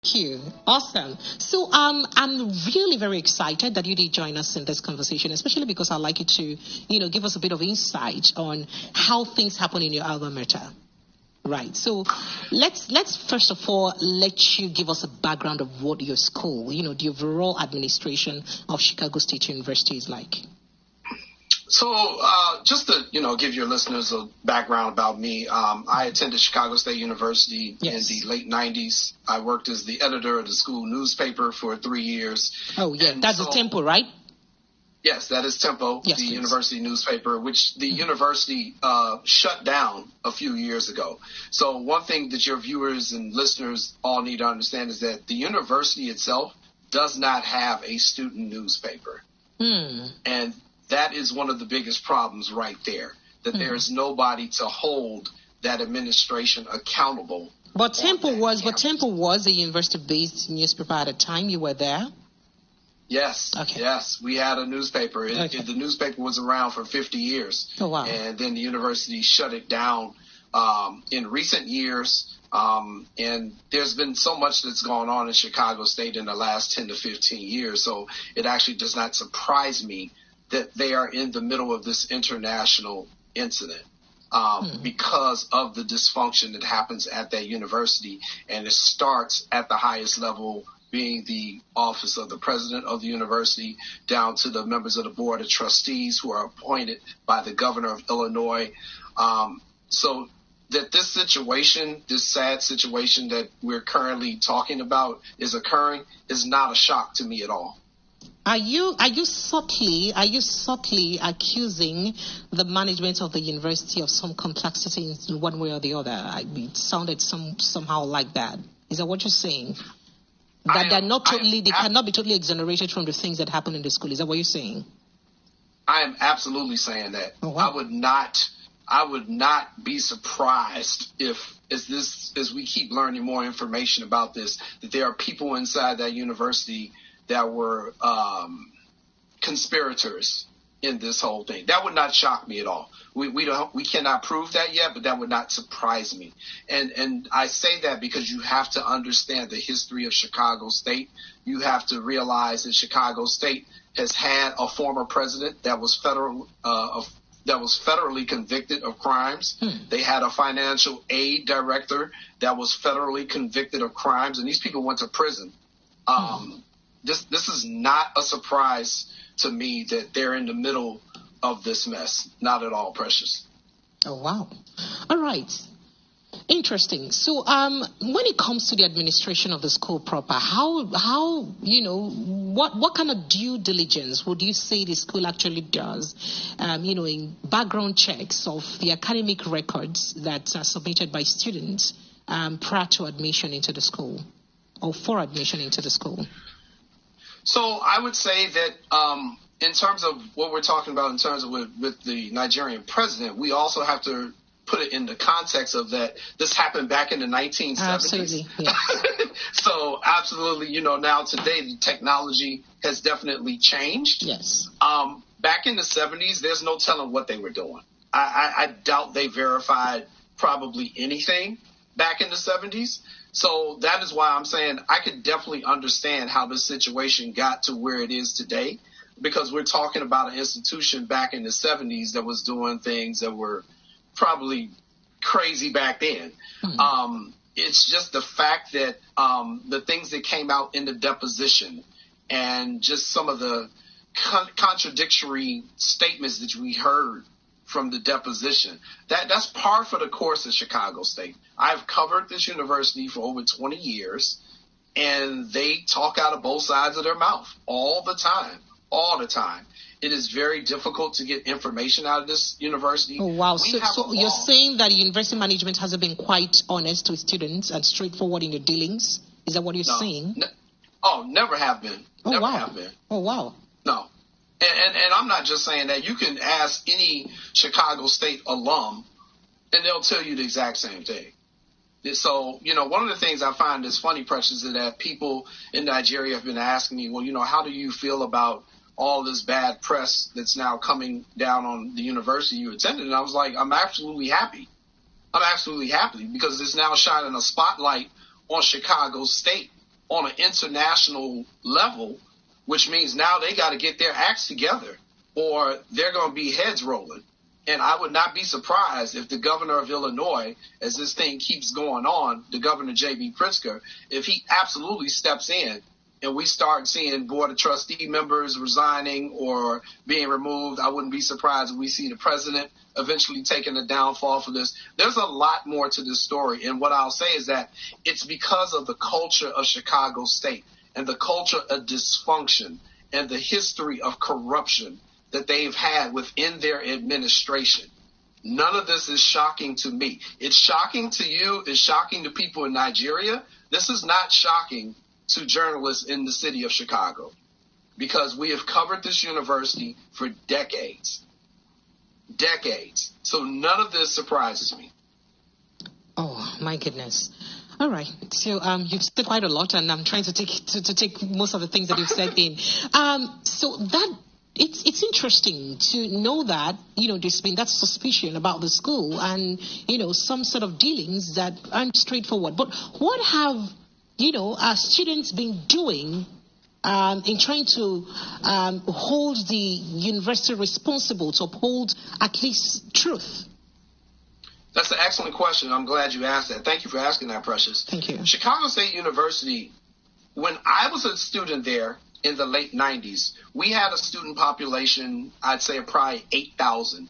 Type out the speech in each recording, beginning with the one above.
you. Awesome. So I'm really very excited that you did join us in this conversation, especially because I'd like you to, give us a bit of insight on how things happen in your alma mater. Right. So let's first of all let you give us a background of what your school, the overall administration of Chicago State University is like. So just to, give your listeners a background about me, I attended Chicago State University in the late 90s. I worked as the editor of the school newspaper for 3 years. Oh, yeah. That's the Tempo, right? Yes, that is Tempo, the university newspaper, which the university shut down a few years ago. So one thing that your viewers and listeners all need to understand is that the university itself does not have a student newspaper. And that is one of the biggest problems right there, that there is nobody to hold that administration accountable. But Tempo was a university-based newspaper at the time you were there? Yes. Okay. Yes, we had a newspaper. The newspaper was around for 50 years. Oh, wow. And then the university shut it down in recent years. And there's been so much that's gone on in Chicago State in the last 10 to 15 years. So it actually does not surprise me that they are in the middle of this international incident because of the dysfunction that happens at that university. And it starts at the highest level, being the office of the president of the university, down to the members of the board of trustees who are appointed by the governor of Illinois. So that this situation, this sad situation that we're currently talking about is occurring is not a shock to me at all. Are you subtly accusing the management of the university of some complexity in one way or the other? It sounded somehow like that. Is that what you're saying? That they cannot be totally exonerated from the things that happen in the school. Is that what you're saying? I am absolutely saying that. Oh, wow. I would not be surprised if, as we keep learning more information about this, that there are people inside that university that were conspirators in this whole thing. That would not shock me at all. We cannot prove that yet, but that would not surprise me. And I say that because you have to understand the history of Chicago State. You have to realize that Chicago State has had a former president that was federally convicted of crimes. They had a financial aid director that was federally convicted of crimes, and these people went to prison. This is not a surprise to me that they're in the middle of this mess. Not at all, Precious. Oh, wow. All right. Interesting. So when it comes to the administration of the school proper, how what kind of due diligence would you say the school actually does, in background checks of the academic records that are submitted by students prior to admission into the school or for admission into the school? So I would say that in terms of what we're talking about in terms of with the Nigerian president, we also have to put it in the context of that this happened back in the 1970s. Absolutely. Yeah. So absolutely, now today the technology has definitely changed. Yes. Back in the 70s, there's no telling what they were doing. I doubt they verified probably anything back in the 70s. So that is why I'm saying I could definitely understand how this situation got to where it is today, because we're talking about an institution back in the 70s that was doing things that were probably crazy back then. It's just the fact that the things that came out in the deposition and just some of the contradictory statements that we heard from the deposition, that's par for the course at Chicago State. I've covered this university for over 20 years, and they talk out of both sides of their mouth all the time. It is very difficult to get information out of this university. Oh, wow. So you're saying that university management hasn't been quite honest with students and straightforward in your dealings? Is that what you're saying? Never have been. Never have been. Oh, wow. No. And I'm not just saying that. You can ask any Chicago State alum, and they'll tell you the exact same thing. So, one of the things I find is funny, Precious, is that people in Nigeria have been asking me, well, how do you feel about all this bad press that's now coming down on the university you attended? And I was like, I'm absolutely happy. Because it's now shining a spotlight on Chicago State on an international level, which means now they got to get their acts together or they're going to be heads rolling. And I would not be surprised if the governor of Illinois, as this thing keeps going on, the governor, J.B. Pritzker, if he absolutely steps in and we start seeing Board of Trustee members resigning or being removed, I wouldn't be surprised if we see the president eventually taking the downfall for this. There's a lot more to this story. And what I'll say is that it's because of the culture of Chicago State and the culture of dysfunction and the history of corruption that they've had within their administration. None of this is shocking to me. It's shocking to you. It's shocking to people in Nigeria. This is not shocking to journalists in the city of Chicago because we have covered this university for decades. Decades. So none of this surprises me. Oh, my goodness. All right. So you've said quite a lot, and I'm trying to take most of the things that you've said in. So that it's interesting to know that, there's been that suspicion about the school and, some sort of dealings that aren't straightforward. But what have, our students been doing in trying to hold the university responsible to uphold at least truth? That's an excellent question. I'm glad you asked that. Thank you for asking that, Precious. Thank you. Chicago State University, when I was a student there in the late 90s, we had a student population, I'd say probably 8,000.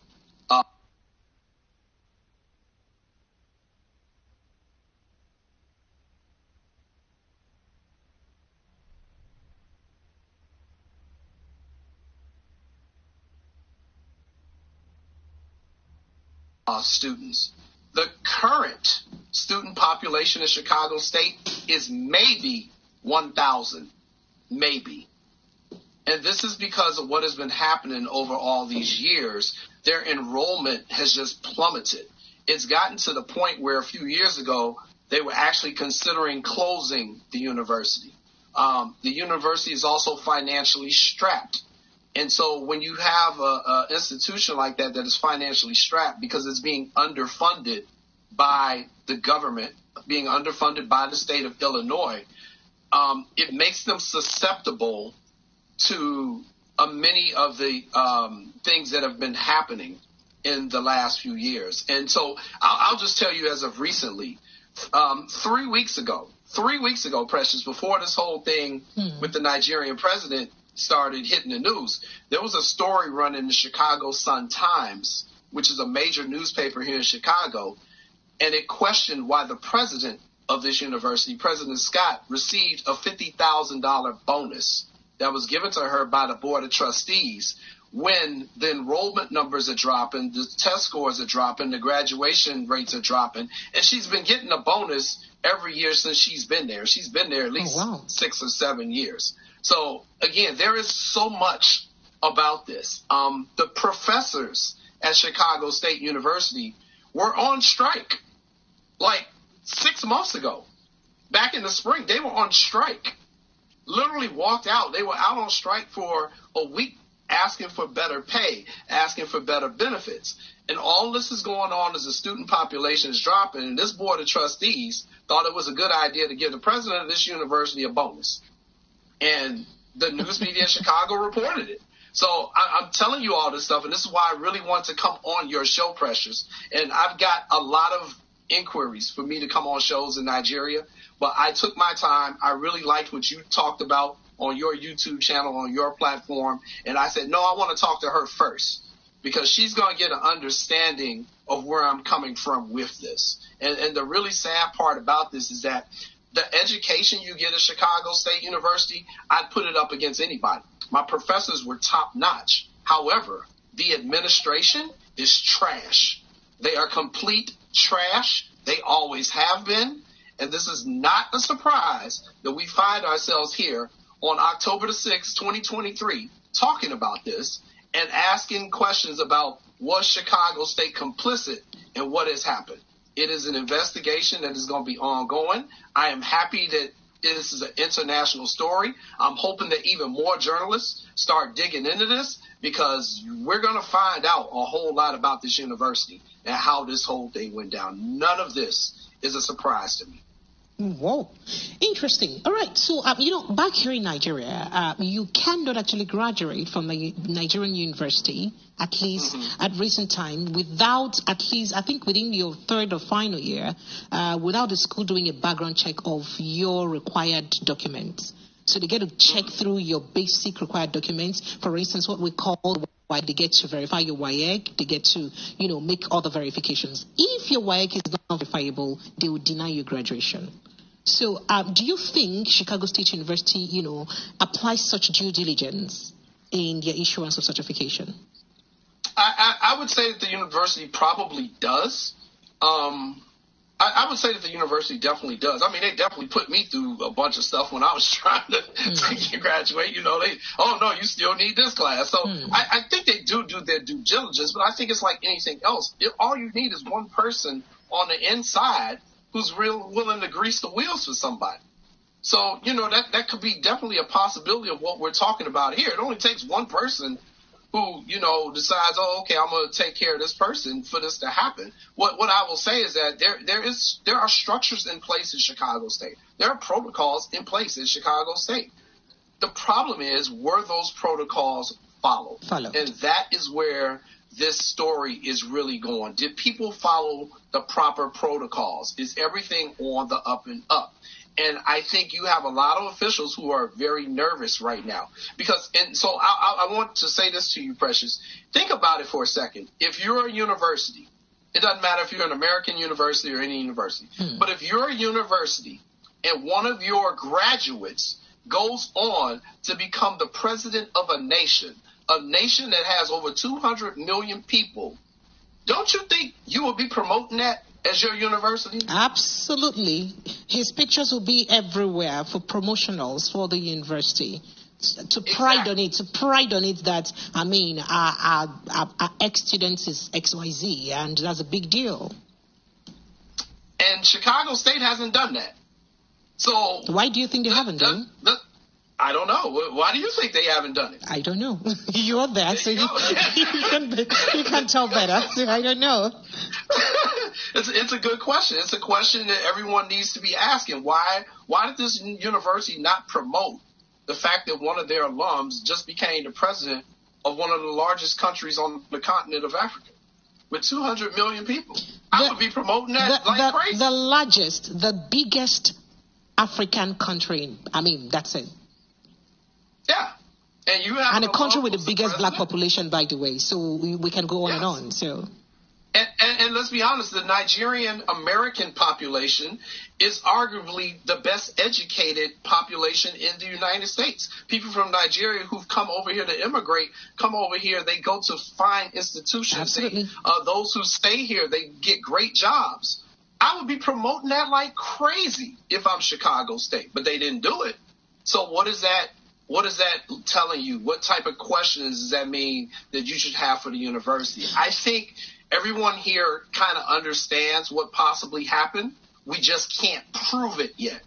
Students. The current student population in Chicago State is maybe 1,000, maybe. And this is because of what has been happening over all these years. Their enrollment has just plummeted. It's gotten to the point where a few years ago, they were actually considering closing the university. The university is also financially strapped. And so when you have an institution like that is financially strapped because it's being underfunded by the government, being underfunded by the state of Illinois, it makes them susceptible to many of the things that have been happening in the last few years. And so I'll just tell you as of recently, 3 weeks ago, Precious, before this whole thing with the Nigerian president started hitting the news, there was a story run in the Chicago Sun-Times, which is a major newspaper here in Chicago, and it questioned why the president of this university, President Scott, received a $50,000 bonus that was given to her by the Board of Trustees when the enrollment numbers are dropping, the test scores are dropping, the graduation rates are dropping, and she's been getting a bonus every year since she's been there. She's been there at least 6 or 7 years. So, again, there is so much about this. The professors at Chicago State University were on strike like 6 months ago. Back in the spring, they were on strike. Literally walked out. They were out on strike for a week asking for better pay, asking for better benefits. And all this is going on as the student population is dropping. And this Board of Trustees thought it was a good idea to give the president of this university a bonus. And the news media in Chicago reported it. So I'm telling you all this stuff, and this is why I really want to come on your show, Precious. And I've got a lot of inquiries for me to come on shows in Nigeria, but I took my time. I really liked what you talked about on your YouTube channel, on your platform, and I said, no, I want to talk to her first because she's going to get an understanding of where I'm coming from with this. And the really sad part about this is that the education you get at Chicago State University, I'd put it up against anybody. My professors were top notch. However, the administration is trash. They are complete trash. They always have been. And this is not a surprise that we find ourselves here on October the 6th, 2023, talking about this and asking questions about was Chicago State complicit in what has happened. It is an investigation that is going to be ongoing. I am happy that this is an international story. I'm hoping that even more journalists start digging into this because we're going to find out a whole lot about this university and how this whole thing went down. None of this is a surprise to me. Whoa, interesting. All right, so back here in Nigeria, you cannot actually graduate from a Nigerian university, at least at recent time, without at least, I think, within your third or final year, without the school doing a background check of your required documents. So they get to check through your basic required documents. For instance, what we call they get to verify your WAEC, they get to, make other verifications. If your WAEC is not verifiable, they will deny you graduation. So do you think Chicago State University, applies such due diligence in their issuance of certification? I would say that the university probably does. I would say that the university definitely does. I mean, they definitely put me through a bunch of stuff when I was trying to graduate. You still need this class. So I think they do their due diligence, but I think it's like anything else. All you need is one person on the inside who's willing to grease the wheels for somebody. So, that could be definitely a possibility of what we're talking about here. It only takes one person who, decides, okay, I'm going to take care of this person for this to happen. What I will say is that there are structures in place in Chicago State. There are protocols in place in Chicago State. The problem is, were those protocols followed? And that is where this story is really going. Did people follow the proper protocols? Is everything on the up and up? And I think you have a lot of officials who are very nervous right now so I want to say this to you, Precious. Think about it for a second. If you're a university, it doesn't matter if you're an American university or any university, but if you're a university and one of your graduates goes on to become the president of a nation that has over 200 million people, don't you think you will be promoting that as your university? Absolutely. His pictures will be everywhere for promotionals for the university. To pride on it that, our ex-students is XYZ, and that's a big deal. And Chicago State hasn't done that. So why do you think they haven't done? I don't know. Why do you think they haven't done it? I don't know. You're there, so you can tell better. So I don't know. It's a good question. It's a question that everyone needs to be asking. Why did this university not promote the fact that one of their alums just became the president of one of the largest countries on the continent of Africa with 200 million people? I would be promoting that like crazy. The largest, the biggest African country. That's it. Yeah. And you have a country with the biggest black population, by the way. So we can go on and on. So. And let's be honest, the Nigerian American population is arguably the best educated population in the United States. People from Nigeria who've come over here to immigrate, come over here, they go to fine institutions. Absolutely. Those who stay here, they get great jobs. I would be promoting that like crazy if I'm Chicago State, but they didn't do it. So what is that telling you? What type of questions does that mean that you should have for the university? I think everyone here kind of understands what possibly happened. We just can't prove it yet.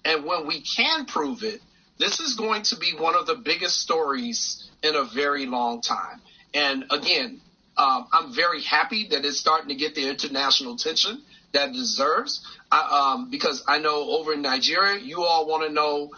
And when we can prove it, this is going to be one of the biggest stories in a very long time. And again, I'm very happy that it's starting to get the international attention that it deserves, because I know over in Nigeria, you all want to know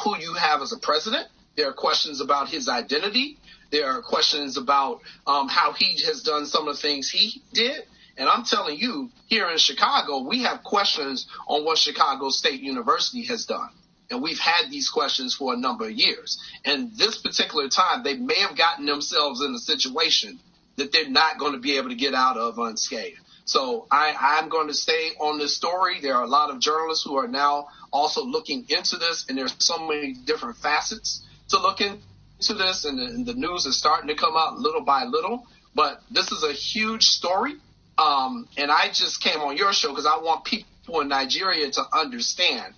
who you have as a president. There are questions about his identity. There are questions about how he has done some of the things he did. And I'm telling you, here in Chicago, we have questions on what Chicago State University has done. And we've had these questions for a number of years. And this particular time, they may have gotten themselves in a situation that they're not going to be able to get out of unscathed. So I'm going to stay on this story. There are a lot of journalists who are now also looking into this, and there's so many different facets to look into this, and the news is starting to come out little by little. But this is a huge story, and I just came on your show because I want people in Nigeria to understand,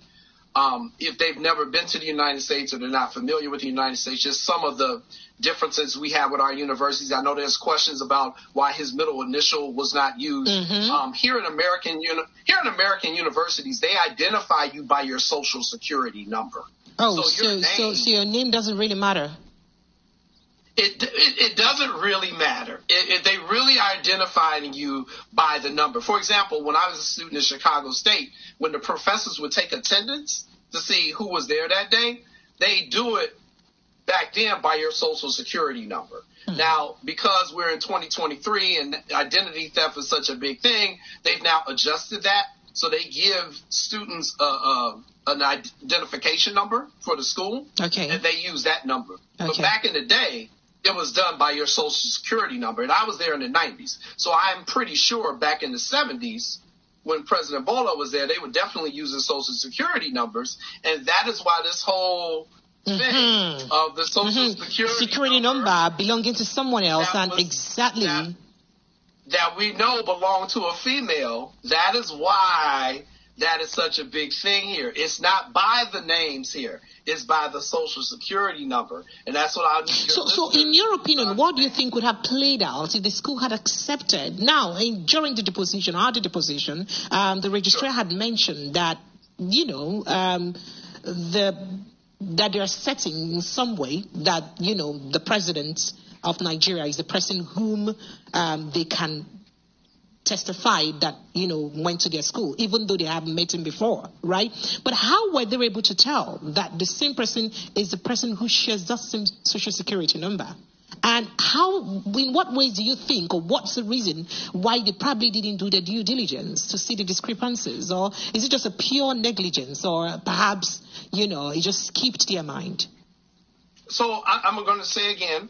if they've never been to the United States or they're not familiar with the United States, just some of the differences we have with our universities. I know there's questions about why his middle initial was not used. Here in American universities, they identify you by your social security number. Oh, so your name doesn't really matter. It doesn't really matter. They really identifying you by the number. For example, when I was a student in Chicago State, when the professors would take attendance to see who was there that day, they do it back then by your social security number. Mm-hmm. Now, because we're in 2023 and identity theft is such a big thing, they've now adjusted that. So they give students an identification number for the school, and they use that number. But back in the day, it was done by your social security number, and I was there in the 90s. So I'm pretty sure back in the 70s, when President Bola was there, they were definitely using social security numbers, and that is why this whole thing of the social security number belonging to someone else, and that we know belonged to a female. That is why that is such a big thing here. It's not by the names here. It's by the social security number. And that's what I need. So in your opinion, what do you think would have played out if the school had accepted? Now, during the deposition, the registrar had mentioned that, that they are setting in some way that, the president of Nigeria is the person whom they can testify that, went to their school, even though they haven't met him before, right? But how were they able to tell that the same person is the person who shares that same social security number? And in what ways do you think, or what's the reason why they probably didn't do their due diligence to see the discrepancies? Or is it just a pure negligence, or perhaps, it just skipped their mind? So I'm going to say again,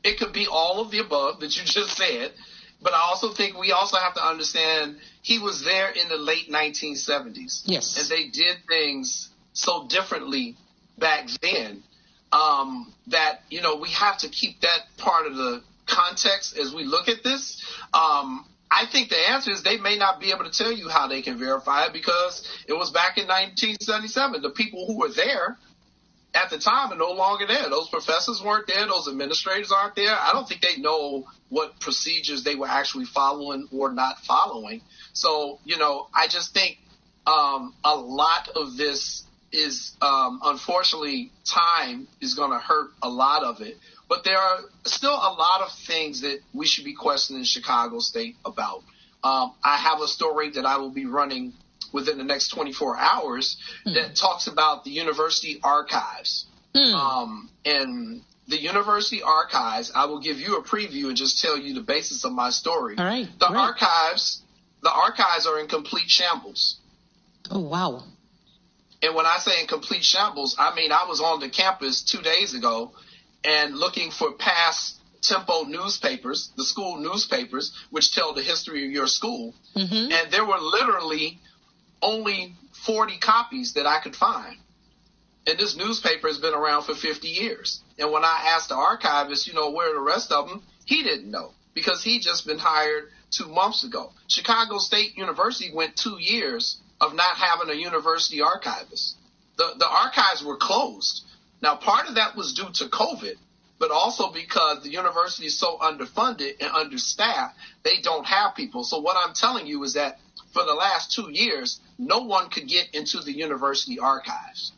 it could be all of the above that you just said, but I also think we also have to understand he was there in the late 1970s. Yes. And they did things so differently back then that, we have to keep that part of the context as we look at this. I think the answer is they may not be able to tell you how they can verify it because it was back in 1977. The people who were there at the time are no longer there. Those professors weren't there. Those administrators aren't there. I don't think they know what procedures they were actually following or not following. So, I just think a lot of this is, unfortunately, time is going to hurt a lot of it. But there are still a lot of things that we should be questioning Chicago State about. I have a story that I will be running within the next 24 hours that talks about the university archives. And the university archives, I will give you a preview and just tell you the basis of my story. All right. The archives are in complete shambles. Oh, wow. And when I say in complete shambles, I mean I was on the campus 2 days ago and looking for past Tempo newspapers, the school newspapers, which tell the history of your school. And there were literally only 40 copies that I could find. And this newspaper has been around for 50 years. And when I asked the archivist, where are the rest of them, he didn't know because he'd just been hired 2 months ago. Chicago State University went 2 years of not having a university archivist. The archives were closed. Now, part of that was due to COVID, but also because the university is so underfunded and understaffed, they don't have people. So what I'm telling you is that for the last 2 years, no one could get into the university archives.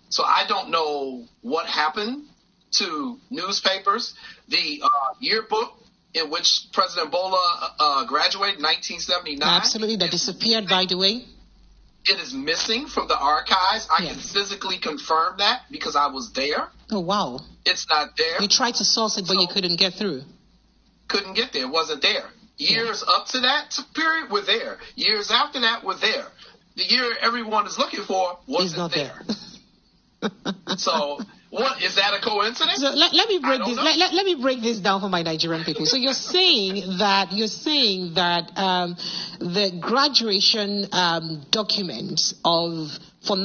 So I don't know what happened to newspapers. The yearbook in which President Bola graduated in 1979. Absolutely, that disappeared, by the way. It is missing from the archives. I can physically confirm that because I was there. Oh, wow. It's not there. You tried to source it, but you couldn't get through. Couldn't get there. It wasn't there. Years up to that period were there. Years after that were there. The year everyone is looking for wasn't not there. So, what is that a coincidence? So let me break this. Let me break this down for my Nigerian people. So you're saying that the graduation documents for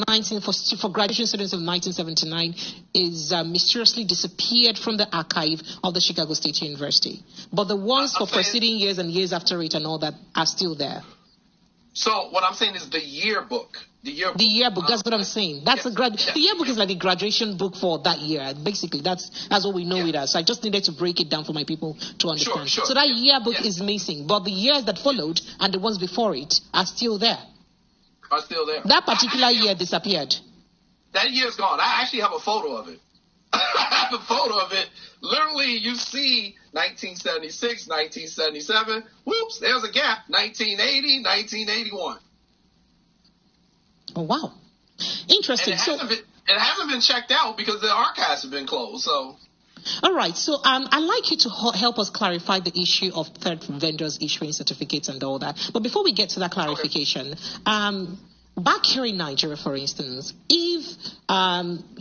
graduation students of 1979 is mysteriously disappeared from the archive of the Chicago State University, but the ones for preceding years and years after it and all that are still there. So what I'm saying is the yearbook. The yearbook. That's what I'm saying. That's the yearbook is like the graduation book for that year. Basically, that's what we know it as. So I just needed to break it down for my people to understand. Sure. So that yearbook is missing, but the years that followed and the ones before it are still there. Are still there. That particular year disappeared. That year's gone. I actually have a photo of it. I have a photo of it. Literally, you see 1976, 1977. Whoops, there's a gap. 1980, 1981. Oh, wow. Interesting. And it hasn't been checked out because the archives have been closed. So. All right. So I'd like you to help us clarify the issue of third vendors issuing certificates and all that. But before we get to that clarification, back here in Nigeria, for instance, if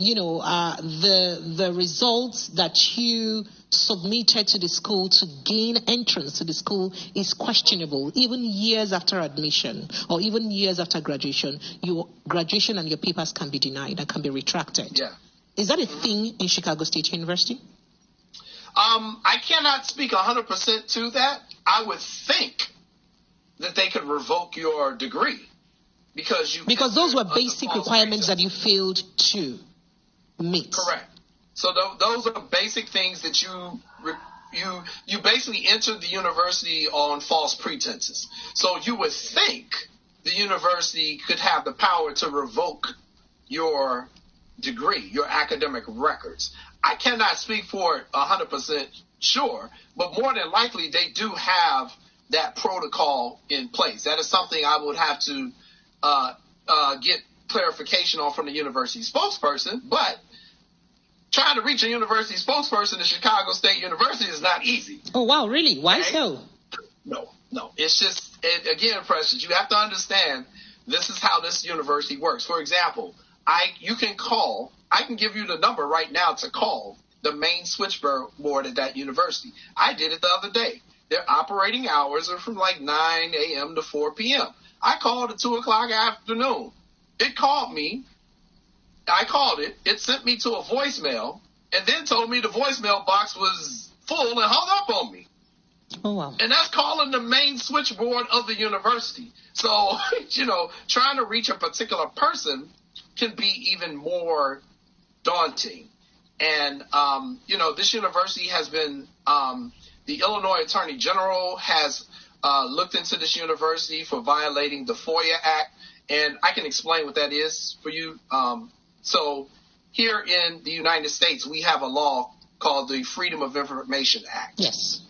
the results that you submitted to the school to gain entrance to the school is questionable, even years after admission or even years after graduation, your graduation and your papers can be denied and can be retracted. Yeah. Is that a thing in Chicago State University? I cannot speak 100% to that. I would think that they could revoke your degree because those were basic requirements that you failed to meet. Correct. So those are basic things that you basically entered the university on false pretenses. So you would think the university could have the power to revoke your degree, your academic records. I cannot speak for it 100% sure, but more than likely they do have that protocol in place. That is something I would have to get clarification on from the university spokesperson, but trying to reach a university spokesperson at Chicago State University is not easy. Oh, wow, really? Why so? No. It's just, again, Precious, you have to understand this is how this university works. For example, I can give you the number right now to call the main switchboard at that university. I did it the other day. Their operating hours are from like 9 a.m. to 4 p.m. I called at 2 o'clock afternoon. It called me. I called it. It sent me to a voicemail and then told me the voicemail box was full and hung up on me. Oh, wow. And that's calling the main switchboard of the university. So, trying to reach a particular person can be even more daunting. And, this university has been, the Illinois Attorney General has looked into this university for violating the FOIA Act. And I can explain what that is for you. So here in the United States, we have a law called the Freedom of Information Act. Yes.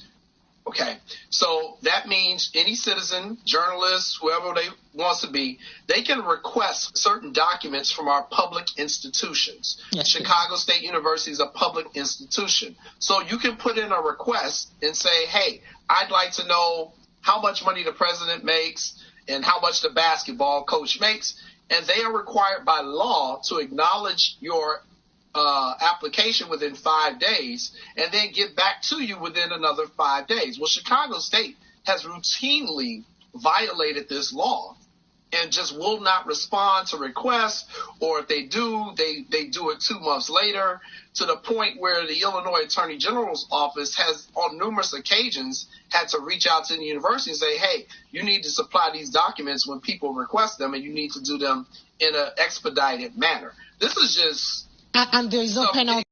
Okay. So that means any citizen, journalist, whoever they wants to be, they can request certain documents from our public institutions. Yes, Chicago State University is a public institution. So you can put in a request and say, hey, I'd like to know how much money the president makes and how much the basketball coach makes. And they are required by law to acknowledge your application within 5 days and then get back to you within another 5 days. Well, Chicago State has routinely violated this law and just will not respond to requests, or if they do, they do it 2 months later, to the point where the Illinois Attorney General's office has on numerous occasions had to reach out to the university and say, hey, you need to supply these documents when people request them, and you need to do them in an expedited manner. This is just... And there is no penalty.